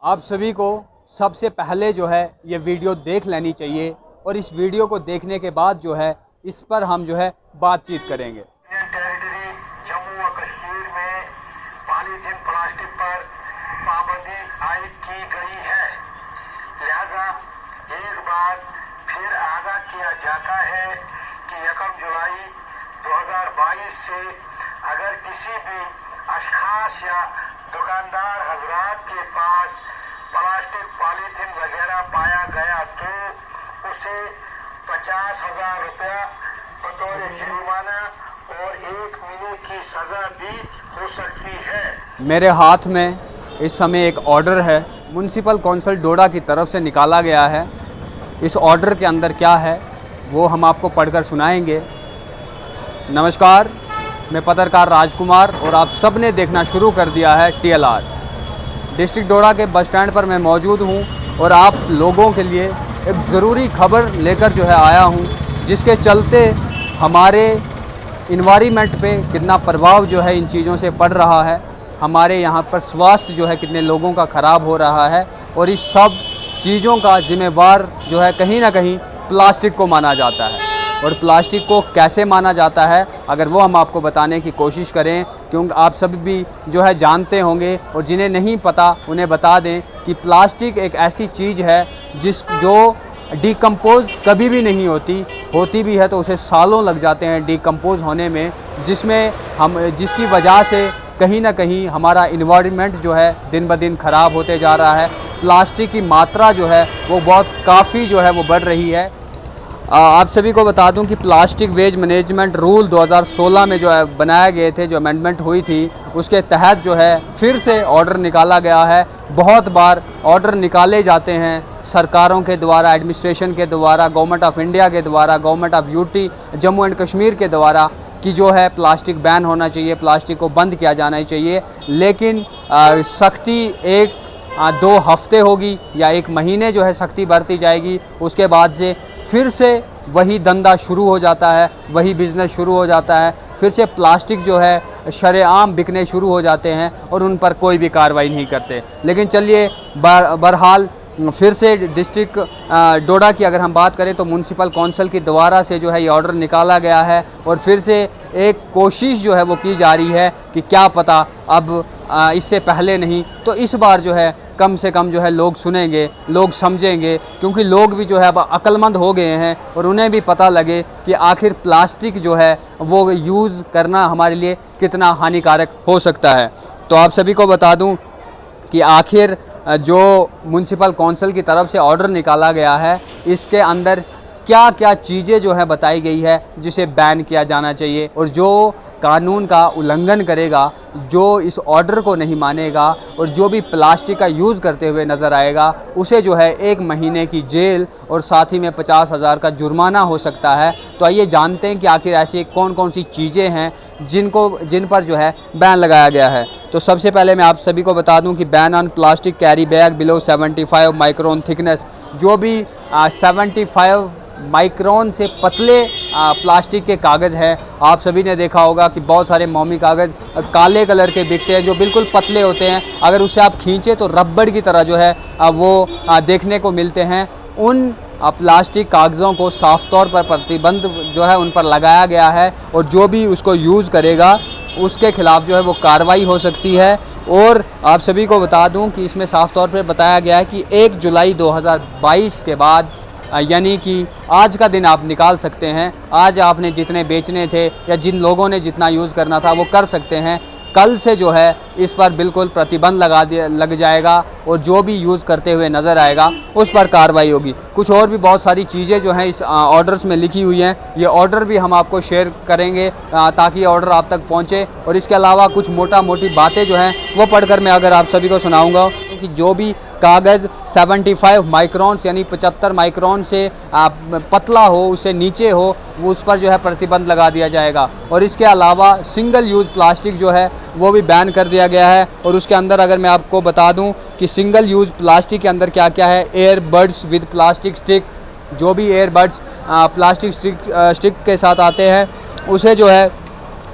आप सभी को सबसे पहले जो है ये वीडियो देख लेनी चाहिए और इस वीडियो को देखने के बाद जो है इस पर हम जो है बातचीत करेंगे। टेरिटरी जम्मू और कश्मीर में पॉलीथीन प्लास्टिक पर पाबंदी आयद की गई है। लिहाजा एक बार फिर आगाह किया जाता है कि 1 जुलाई 2022 से अगर किसी भी अशखास या दुकानदार हजरात के पास प्लास्टिक पॉलीथीन वगैरह पाया गया तो उसे 50,000 रुपया बतौर जुर्माना और 1 महीने की सजा भी हो सकती है। मेरे हाथ में इस समय एक ऑर्डर है, म्युनिसिपल कौंसिल डोडा की तरफ से निकाला गया है। इस ऑर्डर के अंदर क्या है वो हम आपको पढ़कर सुनाएंगे। नमस्कार, मैं पत्रकार राजकुमार और आप सब ने देखना शुरू कर दिया है TLR। डिस्ट्रिक्ट डोडा के बस स्टैंड पर मैं मौजूद हूँ और आप लोगों के लिए एक ज़रूरी खबर लेकर जो है आया हूँ, जिसके चलते हमारे इन्वायरमेंट पे कितना प्रभाव जो है इन चीज़ों से पड़ रहा है। हमारे यहाँ पर स्वास्थ्य जो है कितने लोगों का ख़राब हो रहा है और इस सब चीज़ों का जिम्मेवार जो है कहीं ना कहीं प्लास्टिक को माना जाता है। और प्लास्टिक को कैसे माना जाता है अगर वो हम आपको बताने की कोशिश करें, क्योंकि आप सब भी जो है जानते होंगे और जिन्हें नहीं पता उन्हें बता दें कि प्लास्टिक एक ऐसी चीज़ है जो डिकम्पोज़ कभी भी नहीं होती भी है तो उसे सालों लग जाते हैं डिकम्पोज़ होने में, जिसकी वजह से कहीं ना कहीं हमारा इन्वायरमेंट जो है दिन ब दिन ख़राब होते जा रहा है। प्लास्टिक की मात्रा जो है वो काफ़ी जो है वो बढ़ रही है। आप सभी को बता दूं कि प्लास्टिक वेस्ट मैनेजमेंट रूल 2016 में जो है बनाए गए थे, जो अमेंडमेंट हुई थी, उसके तहत जो है फिर से ऑर्डर निकाला गया है। बहुत बार ऑर्डर निकाले जाते हैं सरकारों के द्वारा, एडमिनिस्ट्रेशन के द्वारा, गवर्नमेंट ऑफ इंडिया के द्वारा, government of UT Jammu and Kashmir के द्वारा कि जो है प्लास्टिक बैन होना चाहिए, प्लास्टिक को बंद किया जाना चाहिए। लेकिन सख्ती 1-2 हफ्ते होगी या 1 महीने जो है सख्ती बरती जाएगी, उसके बाद से फिर से वही धंधा शुरू हो जाता है, वही बिज़नेस शुरू हो जाता है। फिर से प्लास्टिक जो है शरेआम बिकने शुरू हो जाते हैं और उन पर कोई भी कार्रवाई नहीं करते। लेकिन चलिए बहरहाल फिर से डिस्ट्रिक्ट डोडा की अगर हम बात करें तो म्युनिसिपल कौंसिल के द्वारा से जो है ये ऑर्डर निकाला गया है और फिर से एक कोशिश जो है वो की जा रही है कि क्या पता अब इससे पहले नहीं तो इस बार जो है कम से कम जो है लोग सुनेंगे, लोग समझेंगे, क्योंकि लोग भी जो है अब अक्लमंद हो गए हैं और उन्हें भी पता लगे कि आखिर प्लास्टिक जो है वो यूज़ करना हमारे लिए कितना हानिकारक हो सकता है। तो आप सभी को बता दूं कि आखिर जो म्युनिसिपल कौंसिल की तरफ से ऑर्डर निकाला गया है इसके अंदर क्या क्या चीज़ें जो है बताई गई है जिसे बैन किया जाना चाहिए, और जो कानून का उल्लंघन करेगा, जो इस ऑर्डर को नहीं मानेगा और जो भी प्लास्टिक का यूज़ करते हुए नज़र आएगा उसे जो है 1 महीने की जेल और साथ ही में 50,000 का जुर्माना हो सकता है। तो आइए जानते हैं कि आखिर ऐसी कौन कौन सी चीज़ें हैं जिन पर जो है बैन लगाया गया है। तो सबसे पहले मैं आप सभी को बता दूं कि ban on plastic carry bag below 75 micron thickness, जो भी 75 माइक्रोन से पतले प्लास्टिक के कागज़ हैं। आप सभी ने देखा होगा कि बहुत सारे मोमी कागज़ काले कलर के बिकते हैं जो बिल्कुल पतले होते हैं, अगर उसे आप खींचे तो रबड़ की तरह जो है वो देखने को मिलते हैं। उन प्लास्टिक कागज़ों को साफ तौर पर प्रतिबंध जो है उन पर लगाया गया है और जो भी उसको यूज़ करेगा उसके ख़िलाफ़ जो है वो कार्रवाई हो सकती है। और आप सभी को बता दूं कि इसमें साफ तौर पर बताया गया है कि 1 जुलाई 2022 के बाद यानी कि आज का दिन आप निकाल सकते हैं। आज आपने जितने बेचने थे या जिन लोगों ने जितना यूज़ करना था वो कर सकते हैं। कल से जो है इस पर बिल्कुल प्रतिबंध लग जाएगा और जो भी यूज़ करते हुए नज़र आएगा उस पर कार्रवाई होगी। कुछ और भी बहुत सारी चीज़ें जो हैं इस ऑर्डर्स में लिखी हुई हैं, ये ऑर्डर भी हम आपको शेयर करेंगे ताकि ऑर्डर आप तक पहुँचे। और इसके अलावा कुछ मोटी बातें जो हैं वो पढ़कर मैं अगर आप सभी को सुनाऊँगा कि जो भी कागज़ 75 माइक्रोन्स यानी 75 माइक्रोन से पतला हो, उससे नीचे हो, वो उस पर जो है प्रतिबंध लगा दिया जाएगा। और इसके अलावा सिंगल यूज़ प्लास्टिक जो है वो भी बैन कर दिया गया है। और उसके अंदर अगर मैं आपको बता दूं कि सिंगल यूज़ प्लास्टिक के अंदर क्या क्या है, एयरबड्स विद प्लास्टिक स्टिक, जो भी एयरबड्स प्लास्टिक स्टिक के साथ आते हैं उसे जो है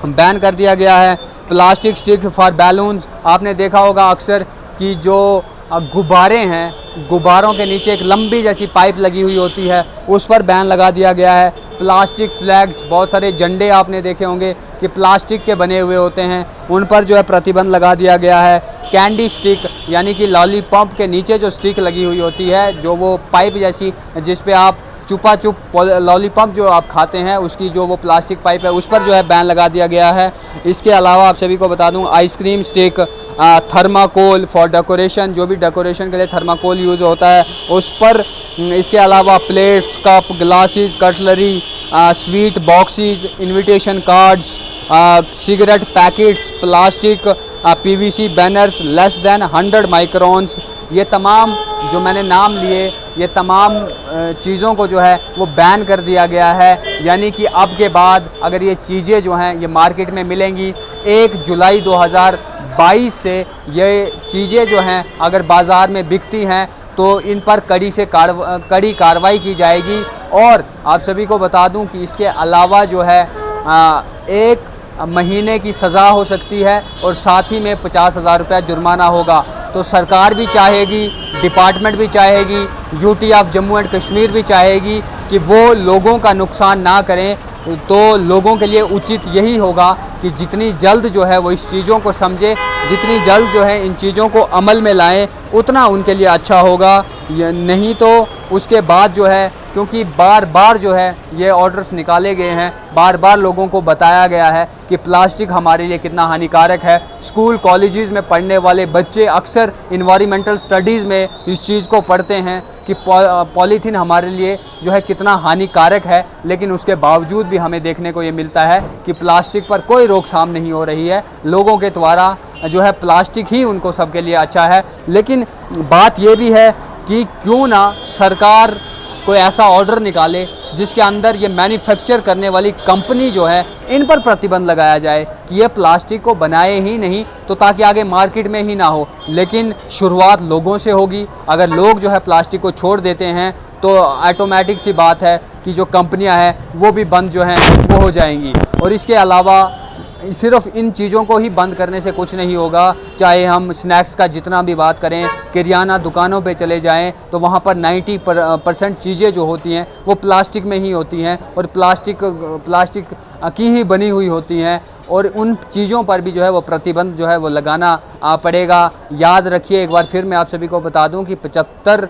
बैन कर दिया गया है। प्लास्टिक स्टिक फॉर बैलून्स, आपने देखा होगा अक्सर कि जो गुब्बारे हैं, गुब्बारों के नीचे एक लंबी जैसी पाइप लगी हुई होती है, उस पर बैन लगा दिया गया है। प्लास्टिक फ्लैग्स, बहुत सारे झंडे आपने देखे होंगे कि प्लास्टिक के बने हुए होते हैं, उन पर जो है प्रतिबंध लगा दिया गया है। कैंडी स्टिक यानी कि लॉलीपॉप के नीचे जो स्टिक लगी हुई होती है, जो वो पाइप जैसी जिस पे आप चुपा चुप लॉलीपॉप जो आप खाते हैं उसकी जो वो प्लास्टिक पाइप है, उस पर जो है बैन लगा दिया गया है। इसके अलावा आप सभी को बता दूं, ice cream stick, thermocol for decoration, जो भी डेकोरेशन के लिए थर्माकोल यूज़ होता है उस पर। इसके अलावा plates, cup, glasses, cutlery, sweet boxes, invitation cards, cigarette packets, plastic, PVC banners less than 100 microns, ये तमाम जो मैंने नाम लिए, ये तमाम चीज़ों को जो है वो बैन कर दिया गया है। यानी कि अब के बाद अगर ये चीज़ें जो हैं ये मार्केट में मिलेंगी, 1 जुलाई 2022 से ये चीज़ें जो हैं अगर बाज़ार में बिकती हैं तो इन पर कड़ी कार्रवाई की जाएगी। और आप सभी को बता दूं कि इसके अलावा जो है 1 महीने की सज़ा हो सकती है और साथ ही में 50,000 रुपया जुर्माना होगा। तो सरकार भी चाहेगी, डिपार्टमेंट भी चाहेगी, UT of Jammu and Kashmir भी चाहेगी कि वो लोगों का नुकसान ना करें। तो लोगों के लिए उचित यही होगा कि जितनी जल्द जो है वो इस चीज़ों को समझे, जितनी जल्द जो है इन चीज़ों को अमल में लाएं, उतना उनके लिए अच्छा होगा। नहीं तो उसके बाद जो है, क्योंकि बार बार जो है ये ऑर्डर्स निकाले गए हैं, बार बार लोगों को बताया गया है कि प्लास्टिक हमारे लिए कितना हानिकारक है। स्कूल कॉलेजेस में पढ़ने वाले बच्चे अक्सर इन्वायरमेंटल स्टडीज़ में इस चीज़ को पढ़ते हैं कि पॉलीथीन हमारे लिए जो है कितना हानिकारक है, लेकिन उसके बावजूद भी हमें देखने को ये मिलता है कि प्लास्टिक पर कोई रोकथाम नहीं हो रही है। लोगों के द्वारा जो है प्लास्टिक ही उनको सबके लिए अच्छा है। लेकिन बात ये भी है कि क्यों ना सरकार कोई ऐसा ऑर्डर निकाले जिसके अंदर ये मैन्युफैक्चर करने वाली कंपनी जो है इन पर प्रतिबंध लगाया जाए कि ये प्लास्टिक को बनाए ही नहीं, तो ताकि आगे मार्केट में ही ना हो। लेकिन शुरुआत लोगों से होगी। अगर लोग जो है प्लास्टिक को छोड़ देते हैं तो ऑटोमेटिक सी बात है कि जो कंपनियां हैं वो भी बंद जो हैं वो हो जाएंगी। और इसके अलावा सिर्फ इन चीज़ों को ही बंद करने से कुछ नहीं होगा। चाहे हम स्नैक्स का जितना भी बात करें, किराना दुकानों पे चले जाएं तो वहाँ पर 90% चीज़ें जो होती हैं वो प्लास्टिक में ही होती हैं और प्लास्टिक की ही बनी हुई होती हैं। और उन चीज़ों पर भी जो है वो प्रतिबंध जो है वो लगाना पड़ेगा। याद रखिए, एक बार फिर मैं आप सभी को बता दूं कि 75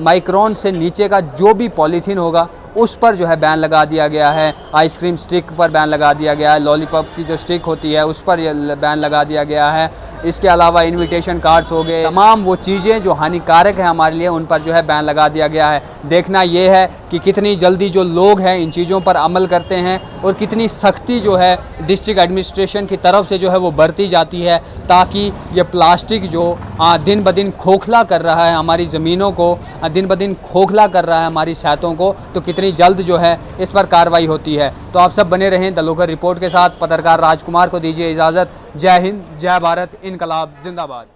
माइक्रोन से नीचे का जो भी पॉलीथीन होगा उस पर जो है बैन लगा दिया गया है। आइसक्रीम स्टिक पर बैन लगा दिया गया है, लॉलीपॉप की जो स्टिक होती है उस पर बैन लगा दिया गया है। इसके अलावा इनविटेशन कार्ड्स हो गए, तमाम वो चीज़ें जो हानिकारक है हमारे लिए उन पर जो है बैन लगा दिया गया है। देखना ये है कि कितनी जल्दी जो लोग हैं इन चीज़ों पर अमल करते हैं और कितनी सख्ती जो है डिस्ट्रिक्ट एडमिनिस्ट्रेशन की तरफ से जो है वो बरती जाती है, ताकि ये प्लास्टिक जो दिन ब दिन खोखला कर रहा है हमारी ज़मीनों को, दिन ब दिन खोखला कर रहा है हमारी सेहतों को, तो कितनी जल्द जो है इस पर कार्रवाई होती है। तो आप सब बने रहें द लोकल रिपोर्ट के साथ। पत्रकार राजकुमार को दीजिए इजाज़त। जय हिंद, जय भारत, इनकलाब जिंदाबाद।